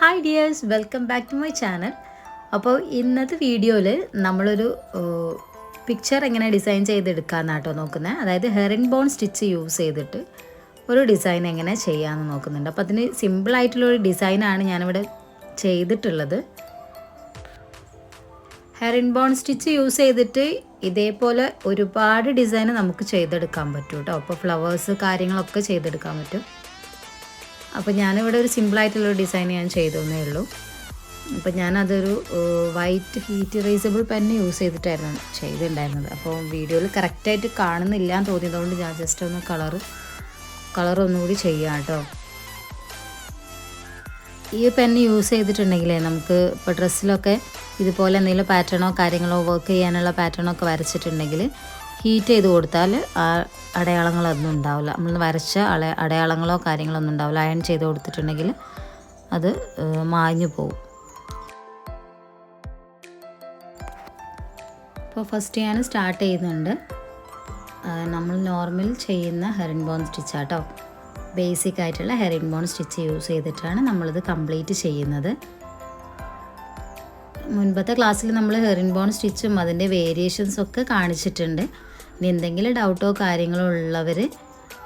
Hi dears, welcome back to my channel. അപ്പോൾ ഇന്നത്തെ വീഡിയോയിൽ നമ്മളൊരു പിക്ചർ എങ്ങനെ ഡിസൈൻ ചെയ്തെടുക്കാമെന്നാണ് കേട്ടോ നോക്കുന്നത്. അതായത് ഹെറിൻ ബോൺ സ്റ്റിച്ച് യൂസ് ചെയ്തിട്ട് ഒരു ഡിസൈൻ എങ്ങനെ ചെയ്യാമെന്ന് നോക്കുന്നുണ്ട്. അപ്പോൾ അതിന് സിമ്പിളായിട്ടുള്ളൊരു ഡിസൈനാണ് ഞാനിവിടെ ചെയ്തിട്ടുള്ളത്. ഹെറിൻ ബോൺ സ്റ്റിച്ച് യൂസ് ചെയ്തിട്ട് ഇതേപോലെ ഒരുപാട് ഡിസൈൻ നമുക്ക് ചെയ്തെടുക്കാൻ പറ്റും കേട്ടോ. അപ്പോൾ ഫ്ലവേഴ്സ് കാര്യങ്ങളൊക്കെ ചെയ്തെടുക്കാൻ പറ്റും. അപ്പോൾ ഞാനിവിടെ ഒരു സിമ്പിളായിട്ടുള്ളൊരു ഡിസൈൻ ഞാൻ ചെയ്തേ ഉള്ളൂ. അപ്പോൾ ഞാനതൊരു white heat erasable pen use ചെയ്തിട്ടായിരുന്നു ചെയ്തിട്ടുണ്ടായിരുന്നത്. അപ്പോൾ വീഡിയോയിൽ കറക്റ്റായിട്ട് കാണുന്നില്ല എന്ന് തോന്നിയതുകൊണ്ട് ഞാൻ ജസ്റ്റ് ഒന്ന് കളർ ഒന്നുകൂടി ചെയ്യാം കേട്ടോ. ഈ പെന്ന് യൂസ് ചെയ്തിട്ടുണ്ടെങ്കിലേ നമുക്ക് ഇപ്പോൾ ഡ്രസ്സിലൊക്കെ ഇതുപോലെ എന്തെങ്കിലും പാറ്റേണോ കാര്യങ്ങളോ വർക്ക് ചെയ്യാനുള്ള പാറ്റേണോ ഒക്കെ വരച്ചിട്ടുണ്ടെങ്കിൽ ഹീറ്റ് ചെയ്ത് കൊടുത്താൽ ആ അടയാളങ്ങളൊന്നും ഉണ്ടാവില്ല. നമ്മൾ വരച്ച അടയാളങ്ങളോ കാര്യങ്ങളൊന്നും ഉണ്ടാവില്ല. അയൺ ചെയ്ത് കൊടുത്തിട്ടുണ്ടെങ്കിൽ അത് മാഞ്ഞു പോകും. അപ്പോൾ ഫസ്റ്റ് ഞാൻ സ്റ്റാർട്ട് ചെയ്യുന്നുണ്ട്. നമ്മൾ നോർമൽ ചെയ്യുന്ന ഹെറിൻ ബോൺ സ്റ്റിച്ചാട്ടോ. ബേസിക് ആയിട്ടുള്ള ഹെറിൻ ബോൺ സ്റ്റിച്ച് യൂസ് ചെയ്തിട്ടാണ് നമ്മളിത് കംപ്ലീറ്റ് ചെയ്യുന്നത്. മുൻപത്തെ ക്ലാസ്സിൽ നമ്മൾ ഹെറിൻ ബോൺ സ്റ്റിച്ചും അതിൻ്റെ വേരിയേഷൻസൊക്കെ കാണിച്ചിട്ടുണ്ട്. ഇനി എന്തെങ്കിലും ഡൗട്ടോ കാര്യങ്ങളോ ഉള്ളവർ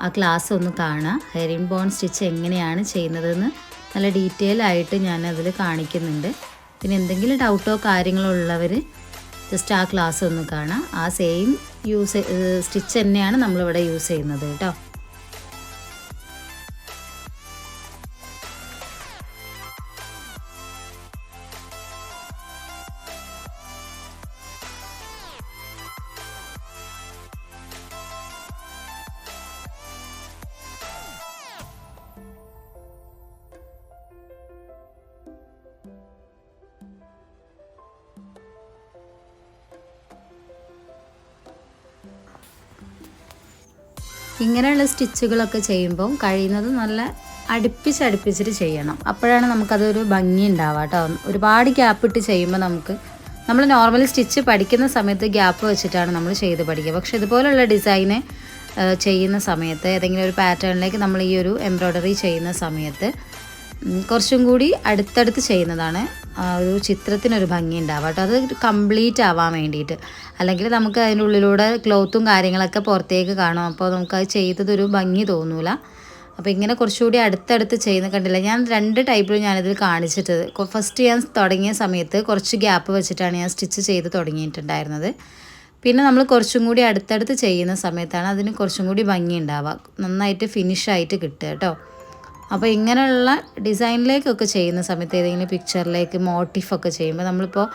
ആ ക്ലാസ് ഒന്ന് കാണാം. ഹെറിൻ ബോൺ സ്റ്റിച്ച് എങ്ങനെയാണ് ചെയ്യുന്നതെന്ന് നല്ല ഡീറ്റെയിൽ ആയിട്ട് ഞാനതിൽ കാണിക്കുന്നുണ്ട്. പിന്നെ എന്തെങ്കിലും ഡൗട്ടോ കാര്യങ്ങളോ ഉള്ളവർ ജസ്റ്റ് ആ ക്ലാസ് ഒന്ന് കാണാം. ആ സെയിം സ്റ്റിച്ച് തന്നെയാണ് നമ്മളിവിടെ യൂസ് ചെയ്യുന്നത് കേട്ടോ. ഇങ്ങനെയുള്ള സ്റ്റിച്ചുകളൊക്കെ ചെയ്യുമ്പോൾ കഴിയുന്നത് നല്ല അടുപ്പിച്ചിട്ട് ചെയ്യണം. അപ്പോഴാണ് നമുക്കതൊരു ഭംഗി ഉണ്ടാവുക കേട്ടോ. ഒരുപാട് ഗ്യാപ്പ് ഇട്ട് ചെയ്യുമ്പോൾ നമ്മൾ നോർമലി സ്റ്റിച്ച് പഠിക്കുന്ന സമയത്ത് ഗ്യാപ്പ് വെച്ചിട്ടാണ് നമ്മൾ ചെയ്ത് പഠിക്കുക. പക്ഷേ ഇതുപോലുള്ള ഡിസൈന് ചെയ്യുന്ന സമയത്ത് ഏതെങ്കിലും ഒരു പാറ്റേണിലേക്ക് നമ്മൾ ഈ ഒരു എംബ്രോയ്ഡറി ചെയ്യുന്ന സമയത്ത് കുറച്ചും കൂടി അടുത്തടുത്ത് ചെയ്യുന്നതാണ് ഒരു ചിത്രത്തിനൊരു ഭംഗി ഉണ്ടാവുക കേട്ടോ. അത് കംപ്ലീറ്റ് ആവാൻ വേണ്ടിയിട്ട്. അല്ലെങ്കിൽ നമുക്ക് അതിൻ്റെ ഉള്ളിലൂടെ ക്ലോത്തും കാര്യങ്ങളൊക്കെ പുറത്തേക്ക് കാണും. അപ്പോൾ നമുക്കത് ചെയ്തതൊരു ഭംഗി തോന്നൂല. അപ്പോൾ ഇങ്ങനെ കുറച്ചുകൂടി അടുത്തടുത്ത് ചെയ്യുന്ന കണ്ടില്ല. ഞാൻ 2 ടൈപ്പിലും ഞാനിതിൽ കാണിച്ചിട്ട്. ഫസ്റ്റ് ഞാൻ തുടങ്ങിയ സമയത്ത് കുറച്ച് ഗ്യാപ്പ് വെച്ചിട്ടാണ് ഞാൻ സ്റ്റിച്ച് ചെയ്ത് തുടങ്ങിയിട്ടുണ്ടായിരുന്നത്. പിന്നെ നമ്മൾ കുറച്ചും കൂടി അടുത്തടുത്ത് ചെയ്യുന്ന സമയത്താണ് അതിന് കുറച്ചും കൂടി ഭംഗി ഉണ്ടാവുക, നന്നായിട്ട് ഫിനിഷായിട്ട് കിട്ടുക കേട്ടോ. അപ്പോൾ ഇങ്ങനെയുള്ള ഡിസൈനിലേക്കൊക്കെ ചെയ്യുന്ന സമയത്ത് ഏതെങ്കിലും പിക്ചറിലേക്ക് മോട്ടിഫൊക്കെ ചെയ്യുമ്പോൾ നമ്മളിപ്പോൾ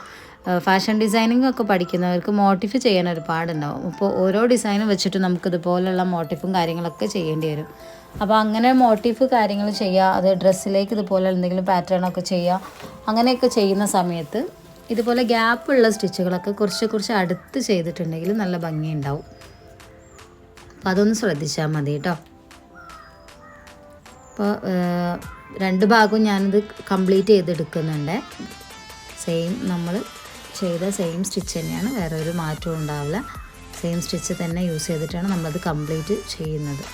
ഫാഷൻ ഡിസൈനിങ് ഒക്കെ പഠിക്കുന്നവർക്ക് മോട്ടിഫ് ചെയ്യാൻ ഒരുപാടുണ്ടാവും. അപ്പോൾ ഓരോ ഡിസൈനും വെച്ചിട്ട് നമുക്കിതുപോലുള്ള മോട്ടിഫും കാര്യങ്ങളൊക്കെ ചെയ്യേണ്ടി വരും. അപ്പോൾ അങ്ങനെ മോട്ടിഫ് കാര്യങ്ങൾ ചെയ്യുക, അത് ഡ്രസ്സിലേക്ക് ഇതുപോലെ എന്തെങ്കിലും പാറ്റേണൊക്കെ ചെയ്യുക, അങ്ങനെയൊക്കെ ചെയ്യുന്ന സമയത്ത് ഇതുപോലെ ഗ്യാപ്പുള്ള സ്റ്റിച്ചുകളൊക്കെ കുറച്ച് അടുത്ത് ചെയ്തിട്ടുണ്ടെങ്കിൽ നല്ല ഭംഗിയുണ്ടാവും. അപ്പോൾ അതൊന്ന് ശ്രദ്ധിച്ചാൽ മതി കേട്ടോ. അപ്പോൾ 2 ഭാഗവും ഞാനിത് കംപ്ലീറ്റ് ചെയ്തെടുക്കുന്നുണ്ട്. നമ്മൾ ചെയ്ത സെയിം സ്റ്റിച്ച് തന്നെയാണ്, വേറെ ഒരു മാറ്റവും ഉണ്ടാവില്ല. സെയിം സ്റ്റിച്ച് തന്നെ യൂസ് ചെയ്തിട്ടാണ് നമ്മളത് കംപ്ലീറ്റ് ചെയ്യുന്നത്.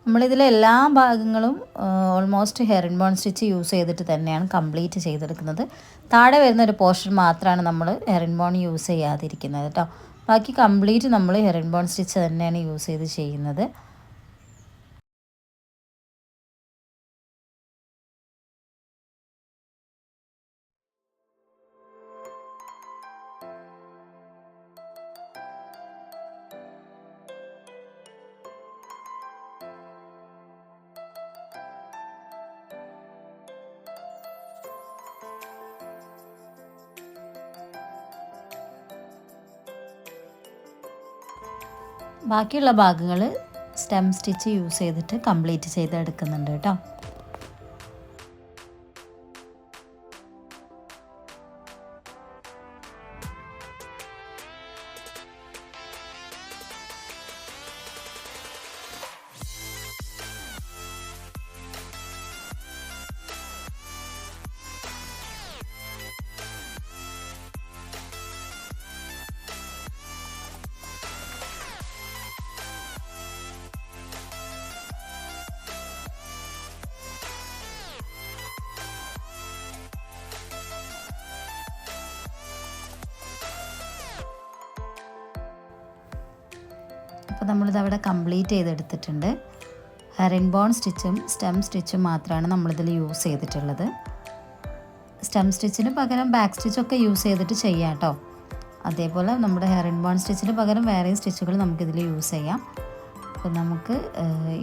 നമ്മളിതിലെ എല്ലാ ഭാഗങ്ങളും almost herringbone stitch use ചെയ്തിട്ട് തന്നെയാണ് കംപ്ലീറ്റ് ചെയ്തെടുക്കുന്നത്. താഴെ വരുന്ന ഒരു പോർഷൻ മാത്രമാണ് നമ്മൾ ഹെയർ ഇൻ ബോൺ യൂസ് ചെയ്യാതിരിക്കുന്നത് കേട്ടോ. ബാക്കി കംപ്ലീറ്റ് നമ്മൾ ഹെയർ ഇൻ ബോൺ സ്റ്റിച്ച് തന്നെയാണ് യൂസ് ചെയ്ത് ചെയ്യുന്നത്. ബാക്കിയുള്ള ഭാഗങ്ങൾ സ്റ്റെം സ്റ്റിച്ച് യൂസ് ചെയ്തിട്ട് കംപ്ലീറ്റ് ചെയ്തെടുക്കുന്നുണ്ട് കേട്ടോ. അപ്പോൾ നമ്മളിത് അവിടെ കംപ്ലീറ്റ് ചെയ്തെടുത്തിട്ടുണ്ട്. ഹെയർ ഇൻ ബോൺ സ്റ്റിച്ചും സ്റ്റെം സ്റ്റിച്ചും മാത്രമാണ് നമ്മളിതിൽ യൂസ് ചെയ്തിട്ടുള്ളത്. സ്റ്റെം സ്റ്റിച്ചിന് പകരം ബാക്ക് സ്റ്റിച്ചൊക്കെ യൂസ് ചെയ്തിട്ട് ചെയ്യാം കേട്ടോ. അതേപോലെ നമ്മുടെ ഹെയർ ഇൻ ബോൺ സ്റ്റിച്ചിന് പകരം വേറെ സ്റ്റിച്ചുകൾ നമുക്കിതിൽ യൂസ് ചെയ്യാം. അപ്പോൾ നമുക്ക്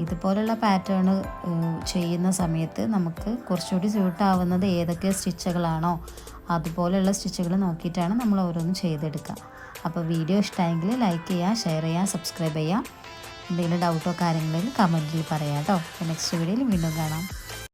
ഇതുപോലുള്ള പാറ്റേൺ ചെയ്യുന്ന സമയത്ത് നമുക്ക് കുറച്ചുകൂടി സ്യൂട്ടാവുന്നത് ഏതൊക്കെ സ്റ്റിച്ചുകളാണോ അതുപോലെയുള്ള സ്റ്റിച്ചുകൾ നോക്കിയിട്ടാണ് നമ്മൾ ഓരോന്നും ചെയ്തെടുക്കുക. അപ്പോൾ വീഡിയോ ഇഷ്ടമായെങ്കിൽ ലൈക്ക് ചെയ്യുക, ഷെയർ ചെയ്യുക, സബ്സ്ക്രൈബ് ചെയ്യുക. എന്തെങ്കിലും ഡൗട്ടോ കാര്യങ്ങളിൽ കമൻറ്റിൽ പറയാം കേട്ടോ. നെക്സ്റ്റ് വീഡിയോയിൽ വീണ്ടും കാണാം.